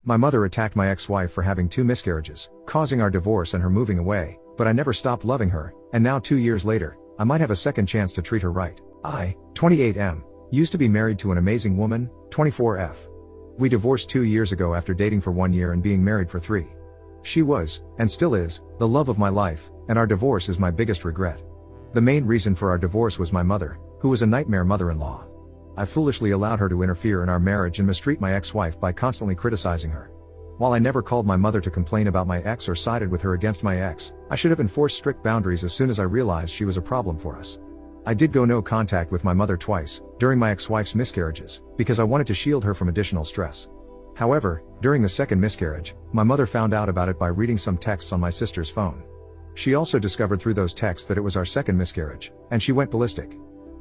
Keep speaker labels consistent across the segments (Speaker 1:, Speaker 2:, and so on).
Speaker 1: My mother attacked my ex-wife for having 2 miscarriages, causing our divorce and her moving away, but I never stopped loving her, and now 2 years later, I might have a second chance to treat her right. I, 28M, used to be married to an amazing woman, 24F. We divorced 2 years ago after dating for 1 year and being married for 3. She was, and still is, the love of my life, and our divorce is my biggest regret. The main reason for our divorce was my mother, who was a nightmare mother-in-law. I foolishly allowed her to interfere in our marriage and mistreat my ex-wife by constantly criticizing her. While I never called my mother to complain about my ex or sided with her against my ex, I should have enforced strict boundaries as soon as I realized she was a problem for us. I did go no contact with my mother twice, during my ex-wife's miscarriages, because I wanted to shield her from additional stress. However, during the second miscarriage, my mother found out about it by reading some texts on my sister's phone. She also discovered through those texts that it was our second miscarriage, and she went ballistic.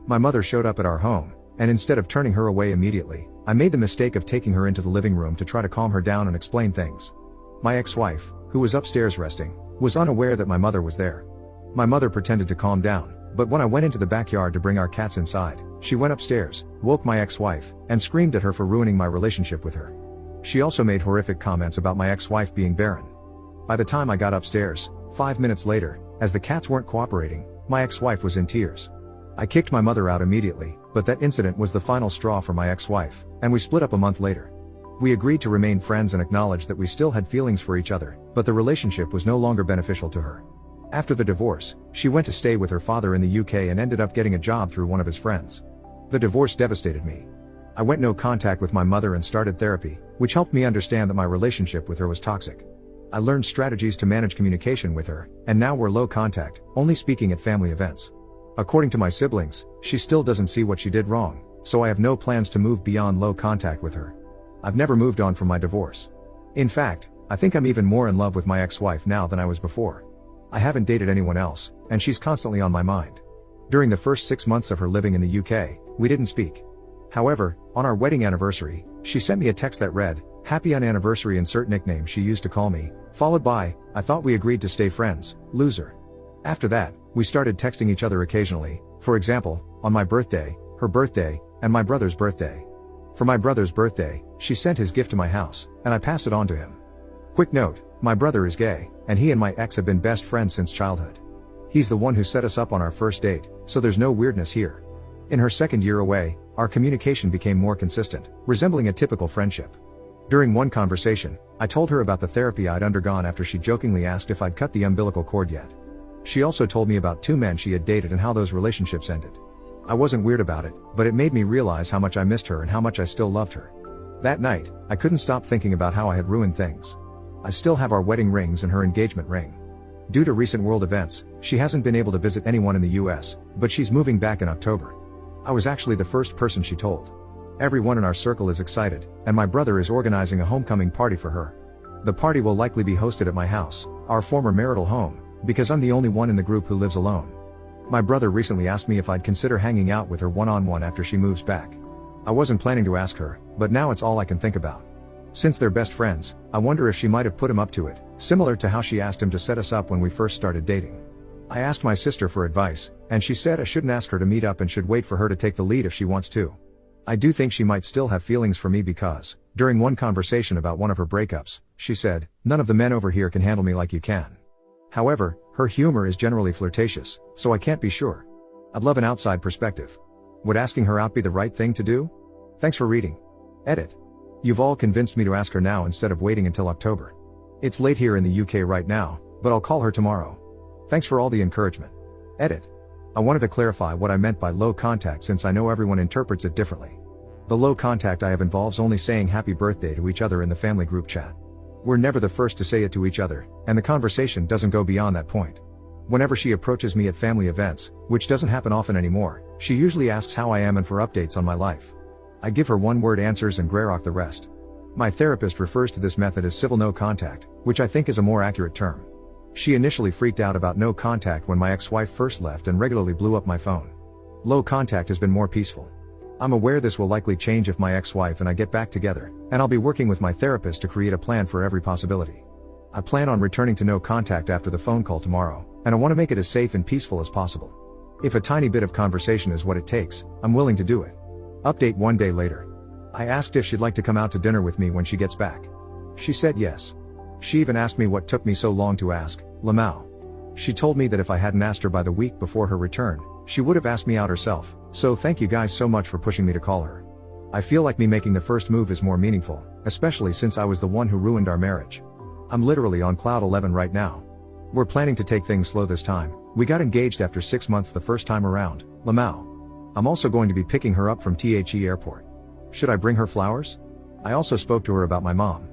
Speaker 1: My mother showed up at our home, and instead of turning her away immediately, I made the mistake of taking her into the living room to try to calm her down and explain things. My ex-wife, who was upstairs resting, was unaware that my mother was there. My mother pretended to calm down, but when I went into the backyard to bring our cats inside, she went upstairs, woke my ex-wife, and screamed at her for ruining my relationship with her. She also made horrific comments about my ex-wife being barren. By the time I got upstairs, 5 minutes later, as the cats weren't cooperating, my ex-wife was in tears. I kicked my mother out immediately, but that incident was the final straw for my ex-wife, and we split up a month later. We agreed to remain friends and acknowledged that we still had feelings for each other, but the relationship was no longer beneficial to her. After the divorce, she went to stay with her father in the UK and ended up getting a job through one of his friends. The divorce devastated me. I went no contact with my mother and started therapy, which helped me understand that my relationship with her was toxic. I learned strategies to manage communication with her, and now we're low contact, only speaking at family events. According to my siblings, she still doesn't see what she did wrong, so I have no plans to move beyond low contact with her. I've never moved on from my divorce. In fact, I think I'm even more in love with my ex-wife now than I was before. I haven't dated anyone else, and she's constantly on my mind. During the first 6 months of her living in the UK, we didn't speak. However, on our wedding anniversary, she sent me a text that read, "Happy anniversary," insert nickname she used to call me, followed by, "I thought we agreed to stay friends, loser." After that, we started texting each other occasionally, for example, on my birthday, her birthday, and my brother's birthday. For my brother's birthday, she sent his gift to my house, and I passed it on to him. Quick note, my brother is gay, and he and my ex have been best friends since childhood. He's the one who set us up on our first date, so there's no weirdness here. In her second year away, our communication became more consistent, resembling a typical friendship. During one conversation, I told her about the therapy I'd undergone after she jokingly asked if I'd cut the umbilical cord yet. She also told me about 2 men she had dated and how those relationships ended. I wasn't weird about it, but it made me realize how much I missed her and how much I still loved her. That night, I couldn't stop thinking about how I had ruined things. I still have our wedding rings and her engagement ring. Due to recent world events, she hasn't been able to visit anyone in the US, but she's moving back in October. I was actually the first person she told. Everyone in our circle is excited, and my brother is organizing a homecoming party for her. The party will likely be hosted at my house, our former marital home, because I'm the only one in the group who lives alone. My brother recently asked me if I'd consider hanging out with her one-on-one after she moves back. I wasn't planning to ask her, but now it's all I can think about. Since they're best friends, I wonder if she might have put him up to it, similar to how she asked him to set us up when we first started dating. I asked my sister for advice, and she said I shouldn't ask her to meet up and should wait for her to take the lead if she wants to. I do think she might still have feelings for me because, during one conversation about one of her breakups, she said, "None of the men over here can handle me like you can." However, her humor is generally flirtatious, so I can't be sure. I'd love an outside perspective. Would asking her out be the right thing to do? Thanks for reading. Edit. You've all convinced me to ask her now instead of waiting until October. It's late here in the UK right now, but I'll call her tomorrow. Thanks for all the encouragement. Edit. I wanted to clarify what I meant by low contact since I know everyone interprets it differently. The low contact I have involves only saying happy birthday to each other in the family group chat. We're never the first to say it to each other, and the conversation doesn't go beyond that point. Whenever she approaches me at family events, which doesn't happen often anymore, she usually asks how I am and for updates on my life. I give her one-word answers and greyrock the rest. My therapist refers to this method as civil no contact, which I think is a more accurate term. She initially freaked out about no contact when my ex-wife first left and regularly blew up my phone. Low contact has been more peaceful. I'm aware this will likely change if my ex-wife and I get back together, and I'll be working with my therapist to create a plan for every possibility. I plan on returning to no contact after the phone call tomorrow, and I want to make it as safe and peaceful as possible. If a tiny bit of conversation is what it takes, I'm willing to do it. Update 1 day later. I asked if she'd like to come out to dinner with me when she gets back. She said yes. She even asked me what took me so long to ask, Lamau. She told me that if I hadn't asked her by the week before her return, she would have asked me out herself, so thank you guys so much for pushing me to call her. I feel like me making the first move is more meaningful, especially since I was the one who ruined our marriage. I'm literally on cloud 11 right now. We're planning to take things slow this time. We got engaged after 6 months the first time around, Lamau. I'm also going to be picking her up from The airport. Should I bring her flowers? I also spoke to her about my mom.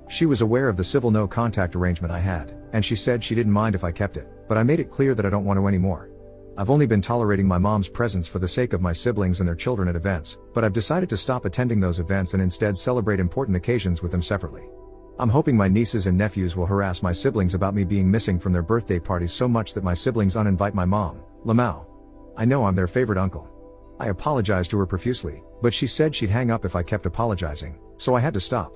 Speaker 1: She was aware of the civil no contact arrangement I had, and she said she didn't mind if I kept it, but I made it clear that I don't want to anymore. I've only been tolerating my mom's presence for the sake of my siblings and their children at events, but I've decided to stop attending those events and instead celebrate important occasions with them separately. I'm hoping my nieces and nephews will harass my siblings about me being missing from their birthday parties so much that my siblings uninvite my mom, Lamau. I know I'm their favorite uncle. I apologized to her profusely, but she said she'd hang up if I kept apologizing, so I had to stop.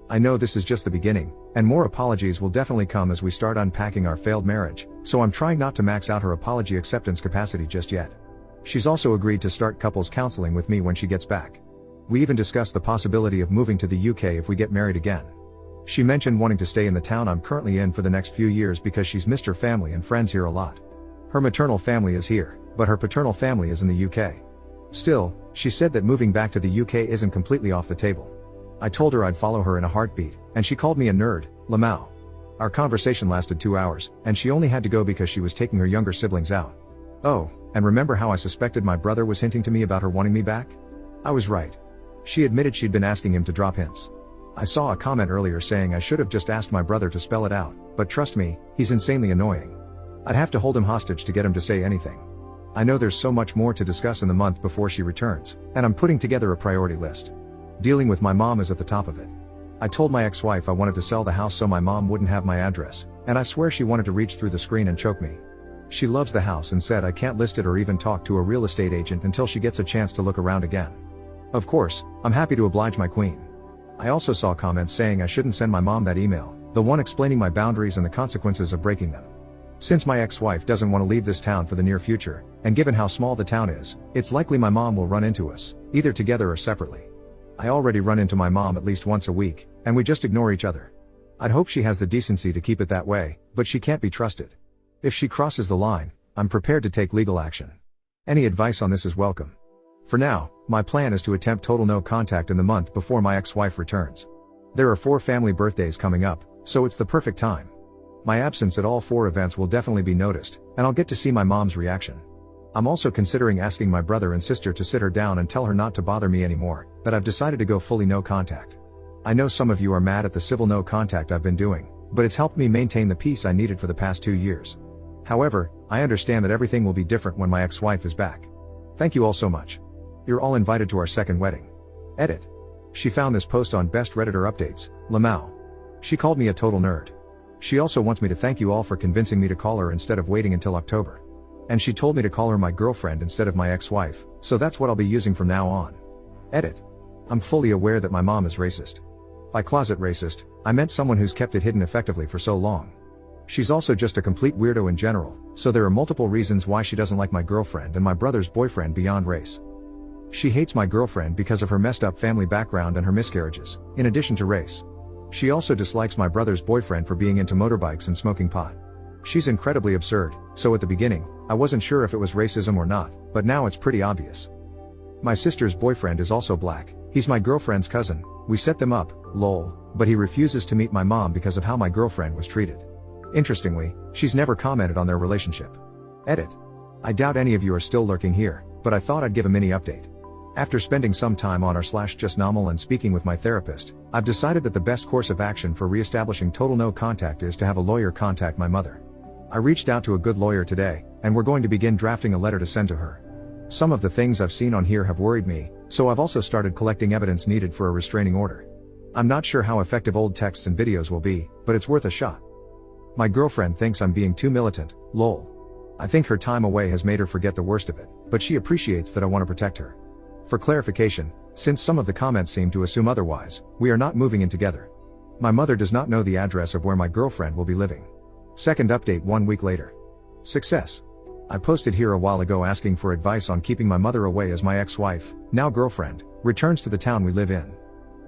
Speaker 1: I know this is just the beginning, and more apologies will definitely come as we start unpacking our failed marriage, so I'm trying not to max out her apology acceptance capacity just yet. She's also agreed to start couples counseling with me when she gets back. We even discussed the possibility of moving to the UK if we get married again. She mentioned wanting to stay in the town I'm currently in for the next few years because she's missed her family and friends here a lot. Her maternal family is here, but her paternal family is in the UK. Still, she said that moving back to the UK isn't completely off the table. I told her I'd follow her in a heartbeat, and she called me a nerd, Lamau. Our conversation lasted 2 hours, and she only had to go because she was taking her younger siblings out. Oh, and remember how I suspected my brother was hinting to me about her wanting me back? I was right. She admitted she'd been asking him to drop hints. I saw a comment earlier saying I should have just asked my brother to spell it out, but trust me, he's insanely annoying. I'd have to hold him hostage to get him to say anything. I know there's so much more to discuss in the month before she returns, and I'm putting together a priority list. Dealing with my mom is at the top of it. I told my ex-wife I wanted to sell the house so my mom wouldn't have my address, and I swear she wanted to reach through the screen and choke me. She loves the house and said I can't list it or even talk to a real estate agent until she gets a chance to look around again. Of course, I'm happy to oblige my queen. I also saw comments saying I shouldn't send my mom that email, the one explaining my boundaries and the consequences of breaking them. Since my ex-wife doesn't want to leave this town for the near future, and given how small the town is, it's likely my mom will run into us, either together or separately. I already run into my mom at least once a week, and we just ignore each other. I'd hope she has the decency to keep it that way, but she can't be trusted. If she crosses the line, I'm prepared to take legal action. Any advice on this is welcome. For now, my plan is to attempt total no contact in the month before my ex-wife returns. There are 4 family birthdays coming up, so it's the perfect time. My absence at all 4 events will definitely be noticed, and I'll get to see my mom's reaction. I'm also considering asking my brother and sister to sit her down and tell her not to bother me anymore, that I've decided to go fully no contact. I know some of you are mad at the civil no contact I've been doing, but it's helped me maintain the peace I needed for the past 2 years. However, I understand that everything will be different when my ex-wife is back. Thank you all so much. You're all invited to our second wedding. Edit. She found this post on Best Redditor Updates, Lamau. She called me a total nerd. She also wants me to thank you all for convincing me to call her instead of waiting until October. And she told me to call her my girlfriend instead of my ex-wife, so that's what I'll be using from now on. Edit. I'm fully aware that my mom is racist. By closet racist, I meant someone who's kept it hidden effectively for so long. She's also just a complete weirdo in general, so there are multiple reasons why she doesn't like my girlfriend and my brother's boyfriend beyond race. She hates my girlfriend because of her messed up family background and her miscarriages, in addition to race. She also dislikes my brother's boyfriend for being into motorbikes and smoking pot. She's incredibly absurd, so at the beginning, I wasn't sure if it was racism or not, but now it's pretty obvious. My sister's boyfriend is also black, he's my girlfriend's cousin, we set them up, lol, but he refuses to meet my mom because of how my girlfriend was treated. Interestingly, she's never commented on their relationship. Edit. I doubt any of you are still lurking here, but I thought I'd give a mini update. After spending some time on r/just normal and speaking with my therapist, I've decided that the best course of action for re-establishing total no contact is to have a lawyer contact my mother. I reached out to a good lawyer today, and we're going to begin drafting a letter to send to her. Some of the things I've seen on here have worried me, so I've also started collecting evidence needed for a restraining order. I'm not sure how effective old texts and videos will be, but it's worth a shot. My girlfriend thinks I'm being too militant, lol. I think her time away has made her forget the worst of it, but she appreciates that I want to protect her. For clarification, since some of the comments seem to assume otherwise, we are not moving in together. My mother does not know the address of where my girlfriend will be living. Second update 1 week later. Success. I posted here a while ago asking for advice on keeping my mother away as my ex-wife, now girlfriend, returns to the town we live in.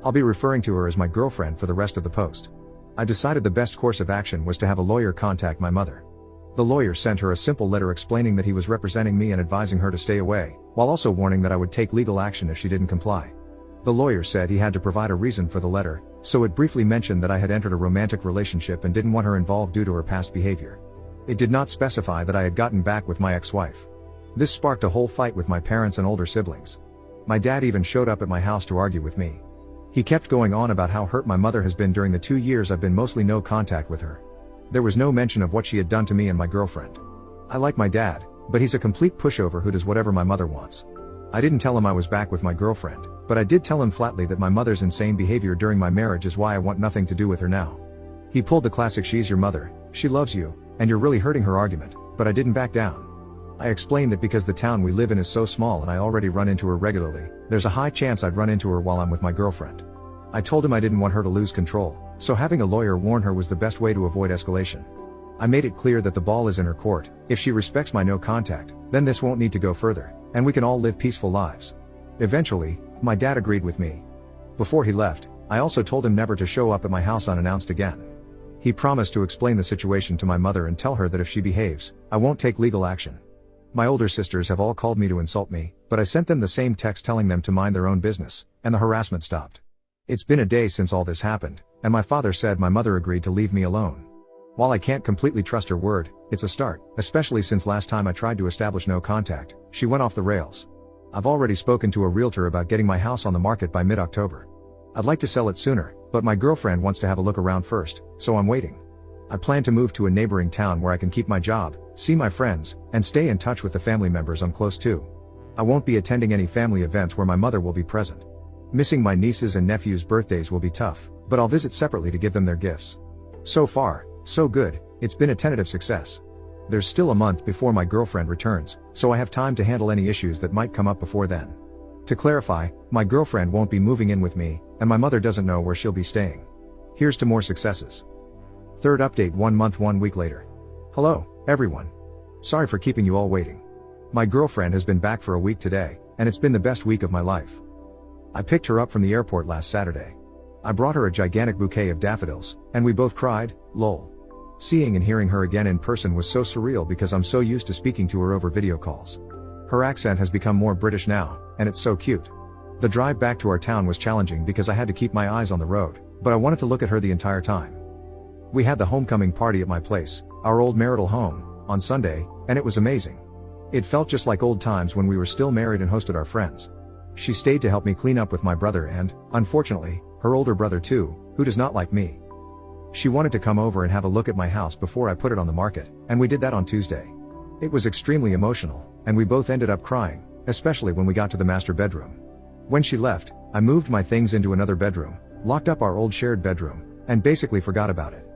Speaker 1: I'll be referring to her as my girlfriend for the rest of the post. I decided the best course of action was to have a lawyer contact my mother. The lawyer sent her a simple letter explaining that he was representing me and advising her to stay away, while also warning that I would take legal action if she didn't comply. The lawyer said he had to provide a reason for the letter, so it briefly mentioned that I had entered a romantic relationship and didn't want her involved due to her past behavior. It did not specify that I had gotten back with my ex-wife. This sparked a whole fight with my parents and older siblings. My dad even showed up at my house to argue with me. He kept going on about how hurt my mother has been during the 2 years I've been mostly no contact with her. There was no mention of what she had done to me and my girlfriend. I like my dad, but he's a complete pushover who does whatever my mother wants. I didn't tell him I was back with my girlfriend, but I did tell him flatly that my mother's insane behavior during my marriage is why I want nothing to do with her now. He pulled the classic "she's your mother, she loves you, and you're really hurting her" argument, but I didn't back down. I explained that because the town we live in is so small and I already run into her regularly, there's a high chance I'd run into her while I'm with my girlfriend. I told him I didn't want her to lose control, so having a lawyer warn her was the best way to avoid escalation. I made it clear that the ball is in her court. If she respects my no contact, then this won't need to go further, and we can all live peaceful lives. Eventually, my dad agreed with me. Before he left, I also told him never to show up at my house unannounced again. He promised to explain the situation to my mother and tell her that if she behaves, I won't take legal action. My older sisters have all called me to insult me, but I sent them the same text telling them to mind their own business, and the harassment stopped. It's been a day since all this happened, and my father said my mother agreed to leave me alone. While I can't completely trust her word, it's a start, especially since last time I tried to establish no contact, she went off the rails. I've already spoken to a realtor about getting my house on the market by mid-October. I'd like to sell it sooner, but my girlfriend wants to have a look around first, so I'm waiting. I plan to move to a neighboring town where I can keep my job, see my friends, and stay in touch with the family members I'm close to. I won't be attending any family events where my mother will be present. Missing my nieces and nephews' birthdays will be tough, but I'll visit separately to give them their gifts. So far, so good, it's been a tentative success. There's still a month before my girlfriend returns, so I have time to handle any issues that might come up before then. To clarify, my girlfriend won't be moving in with me, and my mother doesn't know where she'll be staying. Here's to more successes. Third update 1 month 1 week later. Hello, everyone. Sorry for keeping you all waiting. My girlfriend has been back for a week today, and it's been the best week of my life. I picked her up from the airport last Saturday. I brought her a gigantic bouquet of daffodils, and we both cried, lol. Seeing and hearing her again in person was so surreal because I'm so used to speaking to her over video calls. Her accent has become more British now, and it's so cute. The drive back to our town was challenging because I had to keep my eyes on the road, but I wanted to look at her the entire time. We had the homecoming party at my place, our old marital home, on Sunday, and it was amazing. It felt just like old times when we were still married and hosted our friends. She stayed to help me clean up with my brother and, unfortunately, her older brother too, who does not like me. She wanted to come over and have a look at my house before I put it on the market, and we did that on Tuesday. It was extremely emotional, and we both ended up crying, especially when we got to the master bedroom. When she left, I moved my things into another bedroom, locked up our old shared bedroom, and basically forgot about it.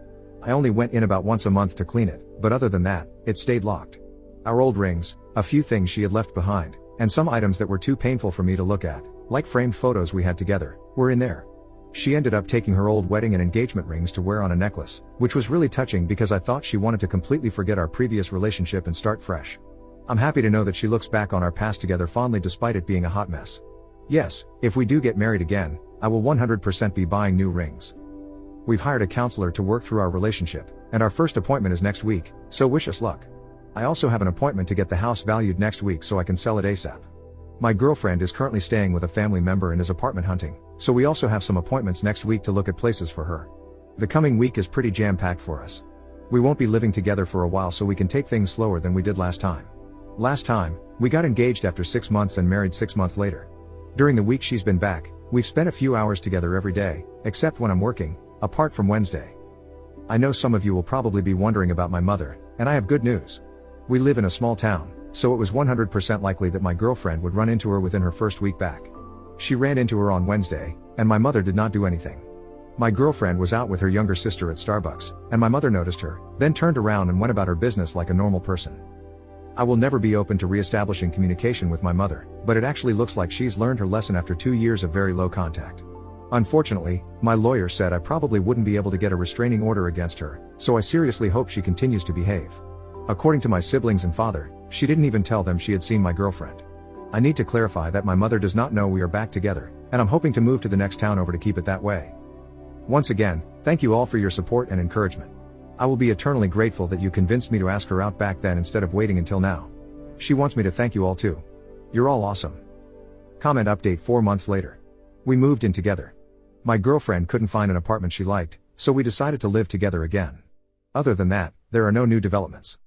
Speaker 1: I only went in about once a month to clean it, but other than that, it stayed locked. Our old rings, a few things she had left behind, and some items that were too painful for me to look at, like framed photos we had together, were in there. She ended up taking her old wedding and engagement rings to wear on a necklace, which was really touching because I thought she wanted to completely forget our previous relationship and start fresh. I'm happy to know that she looks back on our past together fondly despite it being a hot mess. Yes, if we do get married again, I will 100% be buying new rings. We've hired a counselor to work through our relationship, and our first appointment is next week, so wish us luck. I also have an appointment to get the house valued next week so I can sell it ASAP. My girlfriend is currently staying with a family member and is apartment hunting, so we also have some appointments next week to look at places for her. The coming week is pretty jam-packed for us. We won't be living together for a while so we can take things slower than we did last time. Last time, we got engaged after 6 months and married 6 months later. During the week she's been back, we've spent a few hours together every day, except when I'm working, apart from Wednesday. I know some of you will probably be wondering about my mother, and I have good news. We live in a small town, so it was 100% likely that my girlfriend would run into her within her first week back. She ran into her on Wednesday, and my mother did not do anything. My girlfriend was out with her younger sister at Starbucks, and my mother noticed her, then turned around and went about her business like a normal person. I will never be open to re-establishing communication with my mother, but it actually looks like she's learned her lesson after 2 years of very low contact. Unfortunately, my lawyer said I probably wouldn't be able to get a restraining order against her, so I seriously hope she continues to behave. According to my siblings and father, she didn't even tell them she had seen my girlfriend. I need to clarify that my mother does not know we are back together, and I'm hoping to move to the next town over to keep it that way. Once again, thank you all for your support and encouragement. I will be eternally grateful that you convinced me to ask her out back then instead of waiting until now. She wants me to thank you all too. You're all awesome. Comment update 4 months later. We moved in together. My girlfriend couldn't find an apartment she liked, so we decided to live together again. Other than that, there are no new developments.